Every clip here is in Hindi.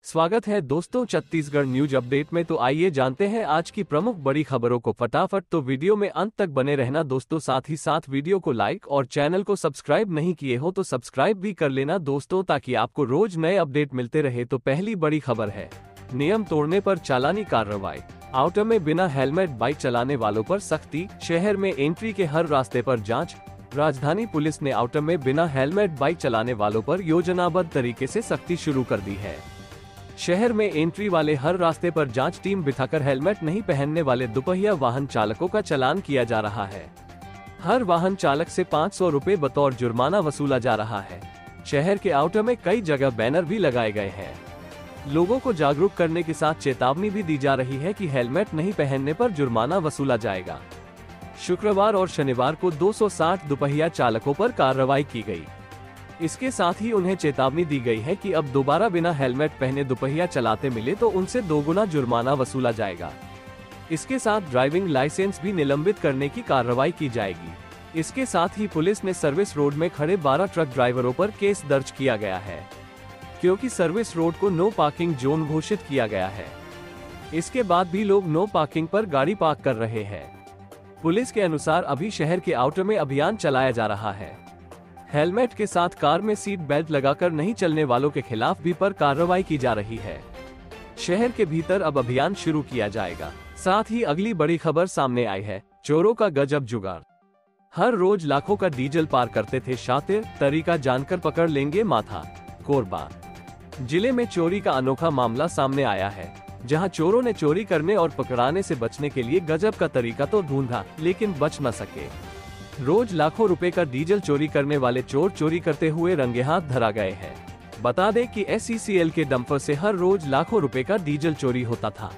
स्वागत है दोस्तों छत्तीसगढ़ न्यूज अपडेट में। तो आइए जानते हैं आज की प्रमुख बड़ी खबरों को फटाफट। तो वीडियो में अंत तक बने रहना दोस्तों, साथ ही साथ वीडियो को लाइक और चैनल को सब्सक्राइब नहीं किए हो तो सब्सक्राइब भी कर लेना दोस्तों, ताकि आपको रोज नए अपडेट मिलते रहे। तो पहली बड़ी खबर है, नियम तोड़ने पर चालानी कार्रवाई। आउटर में बिना हेलमेट बाइक चलाने वालों पर सख्ती, शहर में एंट्री के हर रास्ते पर जाँच। राजधानी पुलिस ने आउटर में बिना हेलमेट बाइक चलाने वालों पर योजनाबद्ध तरीके से सख्ती शुरू कर दी है। शहर में एंट्री वाले हर रास्ते पर जांच टीम बिठाकर हेलमेट नहीं पहनने वाले दुपहिया वाहन चालकों का चालान किया जा रहा है। हर वाहन चालक से 500 रुपए बतौर जुर्माना वसूला जा रहा है। शहर के आउटर में कई जगह बैनर भी लगाए गए हैं। लोगों को जागरूक करने के साथ चेतावनी भी दी जा रही है कि हेलमेट नहीं पहनने पर जुर्माना वसूला जाएगा। शुक्रवार और शनिवार को 260 दुपहिया चालकों पर कार्रवाई की गई। इसके साथ ही उन्हें चेतावनी दी गई है कि अब दोबारा बिना हेलमेट पहने दुपहिया चलाते मिले तो उनसे दोगुना जुर्माना वसूला जाएगा। इसके साथ ड्राइविंग लाइसेंस भी निलंबित करने की कार्रवाई की जाएगी। इसके साथ ही पुलिस ने सर्विस रोड में खड़े 12 ट्रक ड्राइवरों पर केस दर्ज किया गया है, क्योंकि सर्विस रोड को नो पार्किंग जोन घोषित किया गया है। इसके बाद भी लोग नो पार्किंग पर गाड़ी पार्क कर रहे हैं। पुलिस के अनुसार अभी शहर के आउटर में अभियान चलाया जा रहा है। हेलमेट के साथ कार में सीट बेल्ट लगाकर नहीं चलने वालों के खिलाफ भी पर कार्रवाई की जा रही है। शहर के भीतर अब अभियान शुरू किया जाएगा। साथ ही अगली बड़ी खबर सामने आई है, चोरों का गजब जुगाड़। हर रोज लाखों का डीजल पार करते थे शातिर, तरीका जानकर पकड़ लेंगे माथा। कोरबा जिले में चोरी का अनोखा मामला सामने आया है, जहां चोरों ने चोरी करने और पकड़ाने से बचने के लिए गजब का तरीका तो ढूंढा, लेकिन बच न सके। रोज लाखों रुपए का डीजल चोरी करने वाले चोर चोरी करते हुए रंगे हाथ धरा गए हैं। बता दें कि SCCL के डंपर से हर रोज लाखों रुपए का डीजल चोरी होता था।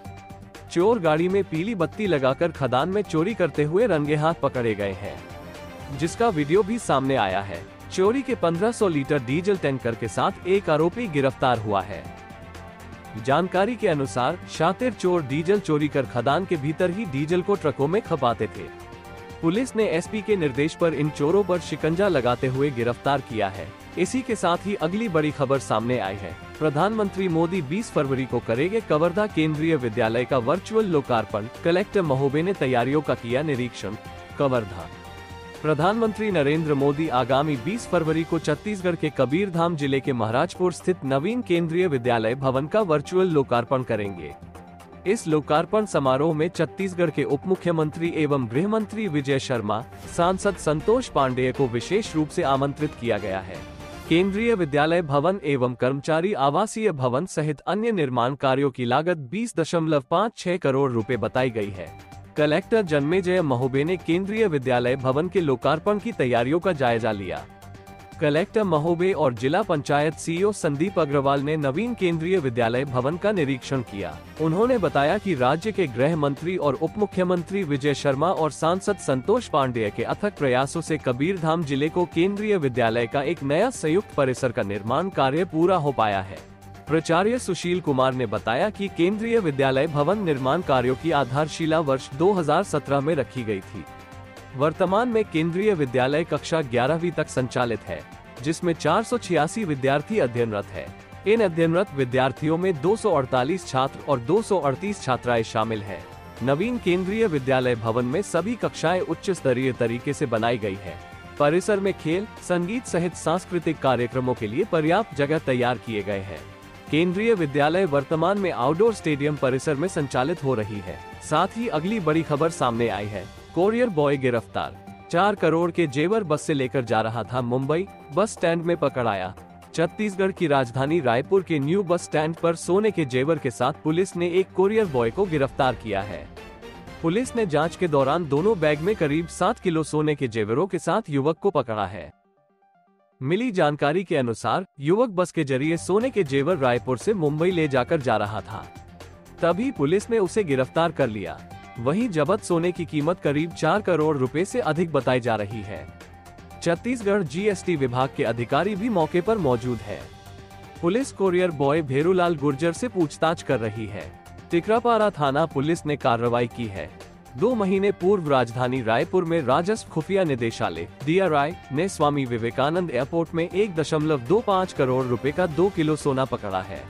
चोर गाड़ी में पीली बत्ती लगाकर खदान में चोरी करते हुए रंगे हाथ पकड़े गए हैं, जिसका वीडियो भी सामने आया है। चोरी के 1500 लीटर डीजल टैंकर के साथ एक आरोपी गिरफ्तार हुआ है। जानकारी के अनुसार शातिर चोर डीजल चोरी कर खदान के भीतर ही डीजल को ट्रकों में खपाते थे। पुलिस ने SP के निर्देश पर इन चोरों पर शिकंजा लगाते हुए गिरफ्तार किया है। इसी के साथ ही अगली बड़ी खबर सामने आई है, प्रधानमंत्री मोदी 20 फरवरी को करेंगे कवर्धा केंद्रीय विद्यालय का वर्चुअल लोकार्पण। कलेक्टर महोबे ने तैयारियों का किया निरीक्षण। कवर्धा प्रधानमंत्री नरेंद्र मोदी आगामी 20 फरवरी को छत्तीसगढ़ के कबीरधाम जिले के महाराजपुर स्थित नवीन केंद्रीय विद्यालय भवन का वर्चुअल लोकार्पण करेंगे। इस लोकार्पण समारोह में छत्तीसगढ़ के उप मुख्यमंत्री एवं गृह मंत्री विजय शर्मा, सांसद संतोष पांडेय को विशेष रूप से आमंत्रित किया गया है। केंद्रीय विद्यालय भवन एवं कर्मचारी आवासीय भवन सहित अन्य निर्माण कार्यों की लागत 20.56 करोड़ रुपए बताई गई है। कलेक्टर जन्मेजय महोबे ने केंद्रीय विद्यालय भवन के लोकार्पण की तैयारियों का जायजा लिया। कलेक्टर महोबे और जिला पंचायत CEO संदीप अग्रवाल ने नवीन केंद्रीय विद्यालय भवन का निरीक्षण किया। उन्होंने बताया कि राज्य के गृह मंत्री और उप मुख्यमंत्री विजय शर्मा और सांसद संतोष पांडेय के अथक प्रयासों से कबीरधाम जिले को केंद्रीय विद्यालय का एक नया संयुक्त परिसर का निर्माण कार्य पूरा हो पाया है। प्राचार्य सुशील कुमार ने बताया कि केंद्रीय विद्यालय भवन निर्माण कार्यों की आधारशिला वर्ष 2017 में रखी गई थी। वर्तमान में केंद्रीय विद्यालय कक्षा 11वीं तक संचालित है, जिसमें 486 विद्यार्थी अध्ययनरत है। इन अध्ययनरत विद्यार्थियों में 248 छात्र और 238 छात्राएं शामिल हैं। नवीन केंद्रीय विद्यालय भवन में सभी कक्षाएं उच्च स्तरीय तरीके से बनाई गई है। परिसर में खेल, संगीत सहित सांस्कृतिक कार्यक्रमों के लिए पर्याप्त जगह तैयार किए गए हैं। केंद्रीय विद्यालय वर्तमान में आउटडोर स्टेडियम परिसर में संचालित हो रही है। साथ ही अगली बड़ी खबर सामने आई है, कोरियर बॉय गिरफ्तार। 4 करोड़ के जेवर बस से लेकर जा रहा था मुंबई, बस स्टैंड में पकड़ाया। छत्तीसगढ़ की राजधानी रायपुर के न्यू बस स्टैंड पर सोने के जेवर के साथ पुलिस ने एक कोरियर बॉय को गिरफ्तार किया है। पुलिस ने जांच के दौरान दोनों बैग में करीब 7 किलो सोने के जेवरों के साथ युवक को पकड़ा है। मिली जानकारी के अनुसार युवक बस के जरिए सोने के जेवर रायपुर से मुंबई ले जाकर जा रहा था, तभी पुलिस ने उसे गिरफ्तार कर लिया। वहीं जब्त सोने की कीमत करीब 4 करोड़ रुपए से अधिक बताई जा रही है। छत्तीसगढ़ GST विभाग के अधिकारी भी मौके पर मौजूद है। Police courier boy Bherulal Gurjar से पूछताछ कर रही है। टिकरापारा थाना पुलिस ने कार्रवाई की है। 2 महीने पूर्व राजधानी रायपुर में राजस्व खुफिया निदेशालय DRI ने स्वामी विवेकानंद एयरपोर्ट में 1.25 करोड़ रुपए का 2 किलो सोना पकड़ा है।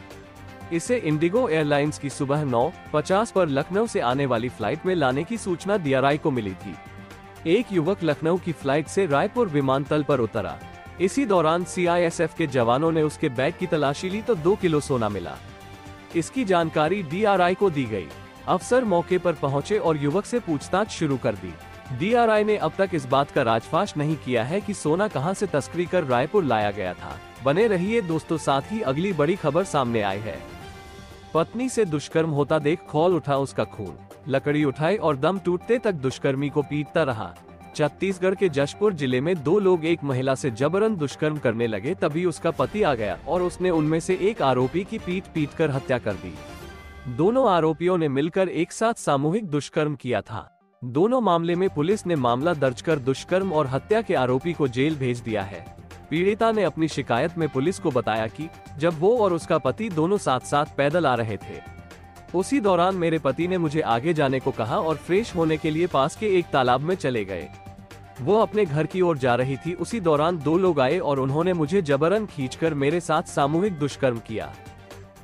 इसे इंडिगो एयरलाइंस की सुबह 9:50 पर लखनऊ से आने वाली फ्लाइट में लाने की सूचना DRI को मिली थी। एक युवक लखनऊ की फ्लाइट से रायपुर विमानतल पर उतरा। इसी दौरान CISF के जवानों ने उसके बैग की तलाशी ली तो 2 किलो सोना मिला। इसकी जानकारी DRI को दी गई। अफसर मौके पर पहुंचे और युवक से पूछताछ शुरू कर दी। DRI ने अब तक इस बात का राजफाश नहीं किया है कि सोना कहां से तस्करी कर रायपुर लाया गया था। बने रहिए दोस्तों, साथ ही अगली बड़ी खबर सामने आई है। पत्नी से दुष्कर्म होता देख खौल उठा उसका खून, लकड़ी उठाई और दम टूटते तक दुष्कर्मी को पीटता रहा। छत्तीसगढ़ के जशपुर जिले में 2 लोग एक महिला से जबरन दुष्कर्म करने लगे, तभी उसका पति आ गया और उसने उनमें से एक आरोपी की पीट कर हत्या कर दी। दोनों आरोपियों ने मिलकर एक साथ सामूहिक दुष्कर्म किया था। दोनों मामले में पुलिस ने मामला दर्ज कर दुष्कर्म और हत्या के आरोपी को जेल भेज दिया है। पीड़िता ने अपनी शिकायत में पुलिस को बताया कि जब वो और उसका पति दोनों साथ साथ पैदल आ रहे थे, उसी दौरान मेरे पति ने मुझे आगे जाने को कहा और फ्रेश होने के लिए पास के एक तालाब में चले गए। वो अपने घर की ओर जा रही थी, उसी दौरान 2 लोग आए और उन्होंने मुझे जबरन खींचकर मेरे साथ सामूहिक दुष्कर्म किया।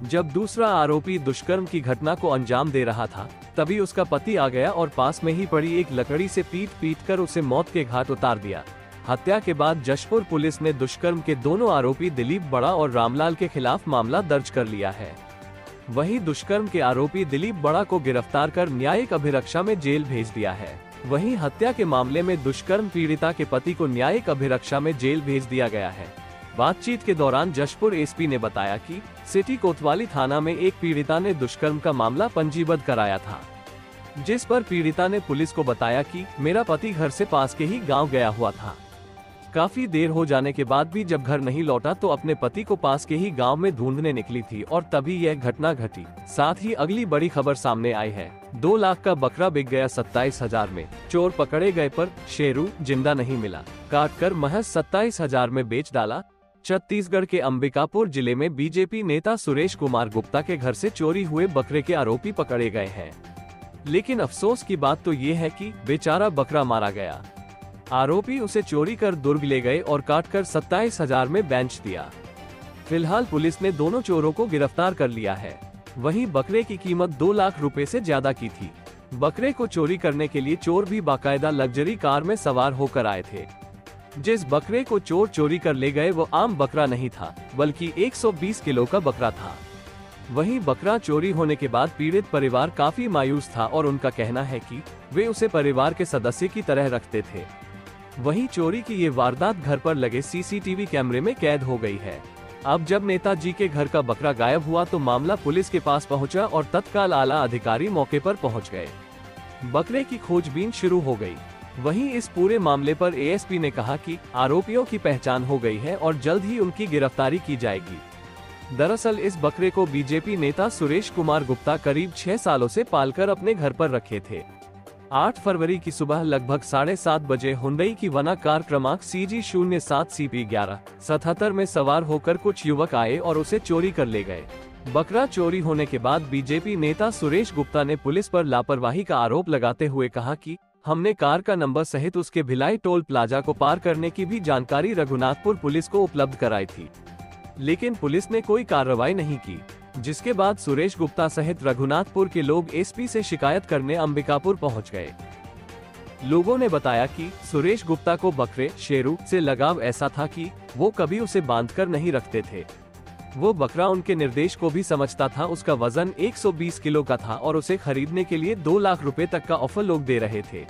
जब दूसरा आरोपी दुष्कर्म की घटना को अंजाम दे रहा था, तभी उसका पति आ गया और पास में ही पड़ी एक लकड़ी से पीट कर उसे मौत के घाट उतार दिया। हत्या के बाद जशपुर पुलिस ने दुष्कर्म के दोनों आरोपी दिलीप बड़ा और रामलाल के खिलाफ मामला दर्ज कर लिया है। वहीं दुष्कर्म के आरोपी दिलीप बड़ा को गिरफ्तार कर न्यायिक अभिरक्षा में जेल भेज दिया है। वहीं हत्या के मामले में दुष्कर्म पीड़िता के पति को न्यायिक अभिरक्षा में जेल भेज दिया गया है। बातचीत के दौरान जशपुर SP ने बताया कि सिटी कोतवाली थाना में एक पीड़िता ने दुष्कर्म का मामला पंजीबद्ध कराया था, जिस पर पीड़िता ने पुलिस को बताया कि मेरा पति घर से पास के ही गांव गया हुआ था। काफी देर हो जाने के बाद भी जब घर नहीं लौटा तो अपने पति को पास के ही गांव में ढूंढने निकली थी और तभी यह घटना घटी। साथ ही अगली बड़ी खबर सामने आई है। 2 लाख का बकरा बिक गया 27,000 में। चोर पकड़े गए पर शेरू जिंदा नहीं मिला, काटकर महज 27,000 में बेच डाला। छत्तीसगढ़ के अंबिकापुर जिले में बीजेपी नेता सुरेश कुमार गुप्ता के घर से चोरी हुए बकरे के आरोपी पकड़े गए हैं। लेकिन अफसोस की बात तो ये है कि बेचारा बकरा मारा गया। आरोपी उसे चोरी कर दुर्ग ले गए और काटकर 27,000 में बेच दिया। फिलहाल पुलिस ने दोनों चोरों को गिरफ्तार कर लिया है। वहीं बकरे की कीमत 2 लाख रुपए से ज्यादा की थी। बकरे को चोरी करने के लिए चोर भी बाकायदा लग्जरी कार में सवार होकर आए थे। जिस बकरे को चोर चोरी कर ले गए वो आम बकरा नहीं था, बल्कि 120 किलो का बकरा था। वहीं बकरा चोरी होने के बाद पीड़ित परिवार काफी मायूस था और उनका कहना है कि वे उसे परिवार के सदस्य की तरह रखते थे। वहीं चोरी की ये वारदात घर पर लगे CCTV कैमरे में कैद हो गई है। अब जब नेताजी के घर का बकरा गायब हुआ तो मामला पुलिस के पास पहुंचा और तत्काल आला अधिकारी मौके पर पहुंच गए। बकरे की खोजबीन शुरू हो गई। वहीं इस पूरे मामले पर ASP ने कहा कि आरोपियों की पहचान हो गई है और जल्द ही उनकी गिरफ्तारी की जाएगी। दरअसल इस बकरे को बीजेपी नेता सुरेश कुमार गुप्ता करीब 6 सालों से पालकर अपने घर पर रखे थे। 8 फरवरी की सुबह लगभग 7:30 बजे हुंडई की वना कार क्रमांक CG07 CP1177 में सवार होकर कुछ युवक आए और उसे चोरी कर ले गए। बकरा चोरी होने के बाद बीजेपी नेता सुरेश गुप्ता ने पुलिस पर लापरवाही का आरोप लगाते हुए कहा कि हमने कार का नंबर सहित उसके भिलाई टोल प्लाजा को पार करने की भी जानकारी रघुनाथपुर पुलिस को उपलब्ध कराई थी, लेकिन पुलिस ने कोई कार्रवाई नहीं की। जिसके बाद सुरेश गुप्ता सहित रघुनाथपुर के लोग SP से शिकायत करने अंबिकापुर पहुंच गए। लोगों ने बताया कि सुरेश गुप्ता को बकरे शेरू से लगाव ऐसा था कि वो कभी उसे बांधकर नहीं रखते थे। वो बकरा उनके निर्देश को भी समझता था। उसका वजन 120 किलो का था और उसे खरीदने के लिए 2 लाख रुपए तक का ऑफर लोग दे रहे थे,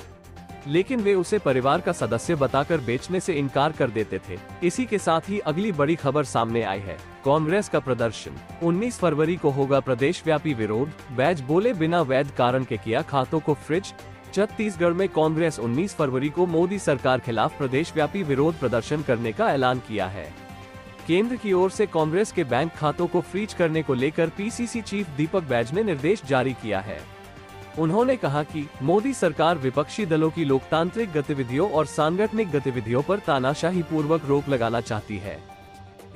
लेकिन वे उसे परिवार का सदस्य बताकर बेचने से इनकार कर देते थे। इसी के साथ ही अगली बड़ी खबर सामने आई है। कांग्रेस का प्रदर्शन 19 फरवरी को होगा प्रदेश व्यापी विरोध। बैज बोले बिना वैध कारण के किया खातों को फ्रिज। छत्तीसगढ़ में कांग्रेस 19 फरवरी को मोदी सरकार खिलाफ प्रदेश व्यापी विरोध प्रदर्शन करने का ऐलान किया है। केंद्र की ओर से कांग्रेस के बैंक खातों को फ्रीज करने को लेकर PCC चीफ दीपक बैज ने निर्देश जारी किया है। उन्होंने कहा कि मोदी सरकार विपक्षी दलों की लोकतांत्रिक गतिविधियों और सांगठनिक गतिविधियों पर तानाशाही पूर्वक रोक लगाना चाहती है,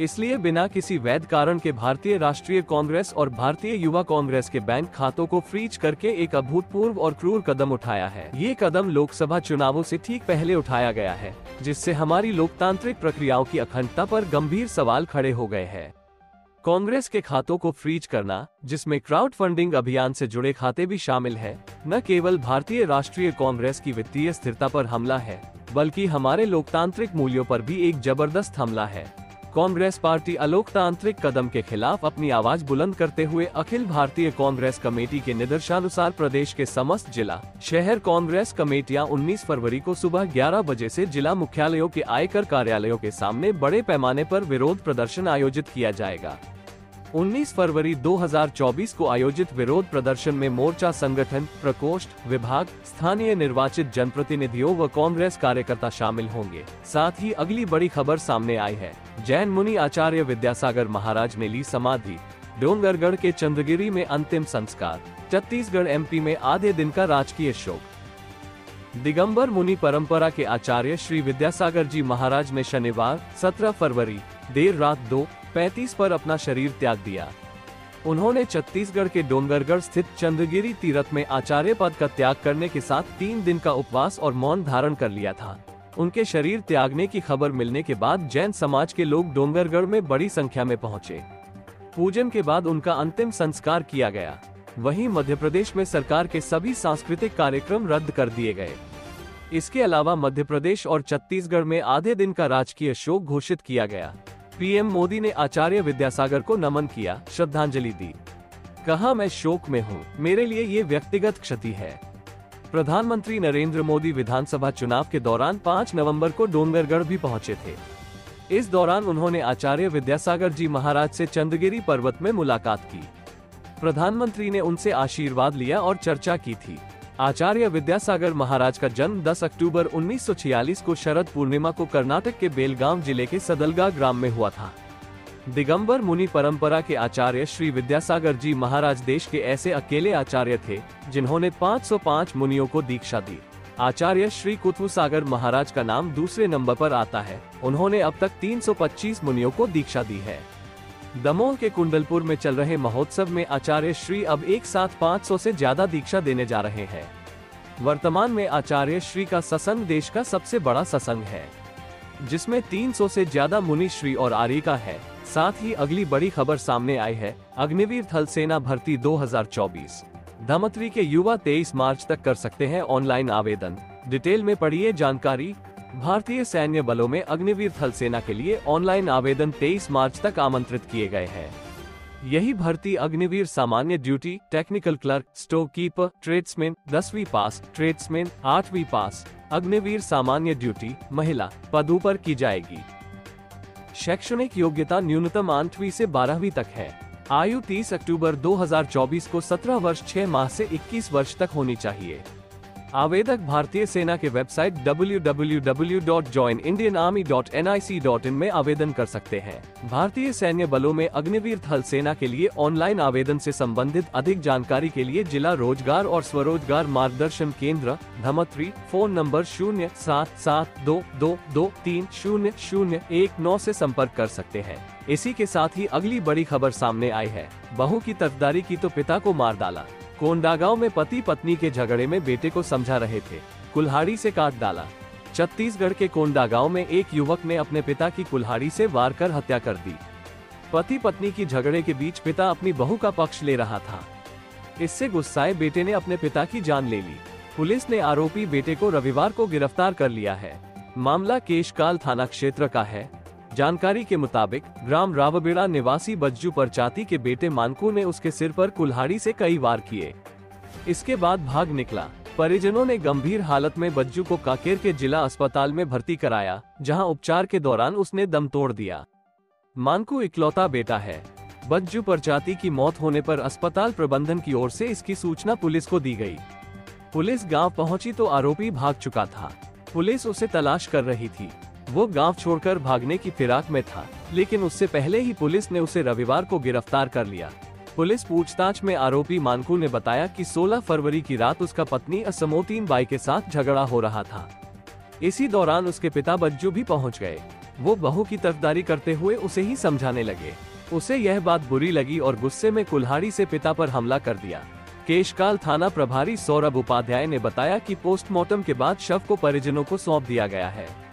इसलिए बिना किसी वैध कारण के भारतीय राष्ट्रीय कांग्रेस और भारतीय युवा कांग्रेस के बैंक खातों को फ्रीज करके एक अभूतपूर्व और क्रूर कदम उठाया है। ये कदम लोकसभा चुनावों से ठीक पहले उठाया गया है, जिससे हमारी लोकतांत्रिक प्रक्रियाओं की अखंडता पर गंभीर सवाल खड़े हो गए हैं। कांग्रेस के खातों को फ्रीज करना, जिसमें क्राउड फंडिंग अभियान से जुड़े खाते भी शामिल है, न केवल भारतीय राष्ट्रीय कांग्रेस की वित्तीय स्थिरता पर हमला है, बल्कि हमारे लोकतांत्रिक मूल्यों पर भी एक जबरदस्त हमला है। कांग्रेस पार्टी अलोकतांत्रिक कदम के खिलाफ अपनी आवाज बुलंद करते हुए अखिल भारतीय कांग्रेस कमेटी के निर्देशानुसार प्रदेश के समस्त जिला, शहर कांग्रेस कमेटियां 19 फरवरी को सुबह 11 बजे से जिला मुख्यालयों के आयकर कार्यालयों के सामने बड़े पैमाने पर विरोध प्रदर्शन आयोजित किया जाएगा। 19 फरवरी 2024 को आयोजित विरोध प्रदर्शन में मोर्चा संगठन, प्रकोष्ठ, विभाग, स्थानीय निर्वाचित जनप्रतिनिधियों व कांग्रेस कार्यकर्ता शामिल होंगे। साथ ही अगली बड़ी खबर सामने आई है। जैन मुनि आचार्य विद्यासागर महाराज ने ली समाधि, डोंगरगढ़ के चंद्रगिरी में अंतिम संस्कार, छत्तीसगढ़ एमपी में आधे दिन का राजकीय शोक। दिगंबर मुनि परंपरा के आचार्य श्री विद्यासागर जी महाराज ने शनिवार 17 फरवरी देर रात 2:35 पर अपना शरीर त्याग दिया। उन्होंने छत्तीसगढ़ के डोंगरगढ़ स्थित चंद्रगिरी तीर्थ में आचार्य पद का त्याग करने के साथ 3 दिन का उपवास और मौन धारण कर लिया था। उनके शरीर त्यागने की खबर मिलने के बाद जैन समाज के लोग डोंगरगढ़ में बड़ी संख्या में पहुंचे। पूजन के बाद उनका अंतिम संस्कार किया गया। वहीं मध्य प्रदेश में सरकार के सभी सांस्कृतिक कार्यक्रम रद्द कर दिए गए। इसके अलावा मध्य प्रदेश और छत्तीसगढ़ में आधे दिन का राजकीय शोक घोषित किया गया। पीएम मोदी ने आचार्य विद्यासागर को नमन किया, श्रद्धांजलि दी। कहा, मैं शोक में हूँ, मेरे लिए ये व्यक्तिगत क्षति है। प्रधानमंत्री नरेंद्र मोदी विधानसभा चुनाव के दौरान 5 नवंबर को डोंगरगढ़ भी पहुंचे थे। इस दौरान उन्होंने आचार्य विद्यासागर जी महाराज से चंद्रगिरी पर्वत में मुलाकात की। प्रधानमंत्री ने उनसे आशीर्वाद लिया और चर्चा की थी। आचार्य विद्यासागर महाराज का जन्म 10 अक्टूबर 1946 को शरद पूर्णिमा को कर्नाटक के बेलगाम जिले के सदलगा ग्राम में हुआ था। दिगंबर मुनि परंपरा के आचार्य श्री विद्यासागर जी महाराज देश के ऐसे अकेले आचार्य थे जिन्होंने 505 मुनियों को दीक्षा दी। आचार्य श्री कुतुसागर महाराज का नाम दूसरे नंबर पर आता है। उन्होंने अब तक 325 मुनियों को दीक्षा दी है। दमोह के कुंडलपुर में चल रहे महोत्सव में आचार्य श्री अब एक साथ 500 से ज्यादा दीक्षा देने जा रहे हैं। वर्तमान में आचार्य श्री का सत्संग देश का सबसे बड़ा सत्संग है, जिसमें 300 से ज्यादा मुनि श्री और आर्यिका है। साथ ही अगली बड़ी खबर सामने आई है। अग्निवीर थल सेना भर्ती 2024। धमतरी के युवा 23 मार्च तक कर सकते हैं ऑनलाइन आवेदन। डिटेल में पढ़िए जानकारी। भारतीय सैन्य बलों में अग्निवीर थल सेना के लिए ऑनलाइन आवेदन 23 मार्च तक आमंत्रित किए गए हैं। यही भर्ती अग्निवीर सामान्य duty, technical clerk, stove keeper, tradesman 10वीं पास, ट्रेड्समैन 8वीं पास, अग्निवीर सामान्य ड्यूटी महिला पदों पर की जाएगी। शैक्षणिक योग्यता न्यूनतम 8वीं से 12वीं तक है। आयु 30 अक्टूबर 2024 को 17 वर्ष 6 माह से 21 वर्ष तक होनी चाहिए। आवेदक भारतीय सेना के वेबसाइट www.joinindianarmy.nic.in में आवेदन कर सकते हैं। भारतीय सैन्य बलों में अग्निवीर थल सेना के लिए ऑनलाइन आवेदन से संबंधित अधिक जानकारी के लिए जिला रोजगार और स्वरोजगार मार्गदर्शन केंद्र धमतरी, फोन नंबर 077222300019 से संपर्क कर सकते हैं। इसी के साथ ही अगली बड़ी खबर सामने आई है। बहू की तरफदारी की तो पिता को मार डाला। कोंडागांव में पति पत्नी के झगड़े में बेटे को समझा रहे थे, कुल्हाड़ी से काट डाला। छत्तीसगढ़ के कोंडागांव में एक युवक ने अपने पिता की कुल्हाड़ी से वार कर हत्या कर दी। पति पत्नी की झगड़े के बीच पिता अपनी बहू का पक्ष ले रहा था। इससे गुस्साए बेटे ने अपने पिता की जान ले ली। पुलिस ने आरोपी बेटे को रविवार को गिरफ्तार कर लिया है। मामला केशकाल थाना क्षेत्र का है। जानकारी के मुताबिक ग्राम रावबेड़ा निवासी बज्जू परचाती के बेटे मानकू ने उसके सिर पर कुल्हाड़ी से कई वार किए। इसके बाद भाग निकला। परिजनों ने गंभीर हालत में बज्जू को कांकेर के जिला अस्पताल में भर्ती कराया, जहां उपचार के दौरान उसने दम तोड़ दिया। मानकू इकलौता बेटा है। बज्जू परचाती की मौत होने पर अस्पताल प्रबंधन की ओर से इसकी सूचना पुलिस को दी गई। पुलिस गांव पहुंची तो आरोपी भाग चुका था। पुलिस उसे तलाश कर रही थी। वो गांव छोड़कर भागने की फिराक में था, लेकिन उससे पहले ही पुलिस ने उसे रविवार को गिरफ्तार कर लिया। पुलिस पूछताछ में आरोपी मानकू ने बताया कि 16 फरवरी की रात उसका पत्नी असमोतीन बाई के साथ झगड़ा हो रहा था। इसी दौरान उसके पिता बज्जू भी पहुंच गए। वो बहू की तरफदारी करते हुए उसे ही समझाने लगे। उसे यह बात बुरी लगी और गुस्से में कुल्हाड़ी से पिता पर हमला कर दिया। केशकाल थाना प्रभारी सौरभ उपाध्याय ने बताया कि पोस्टमार्टम के बाद शव को परिजनों को सौंप दिया गया है।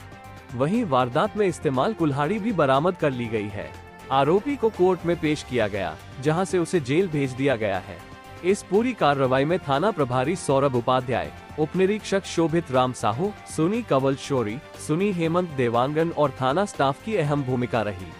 वहीं वारदात में इस्तेमाल कुल्हाड़ी भी बरामद कर ली गई है। आरोपी को कोर्ट में पेश किया गया, जहां से उसे जेल भेज दिया गया है। इस पूरी कार्रवाई में थाना प्रभारी सौरभ उपाध्याय, उप निरीक्षक शोभित राम साहू, सुनी कंवल शौरी, सुनी हेमंत देवांगन और थाना स्टाफ की अहम भूमिका रही।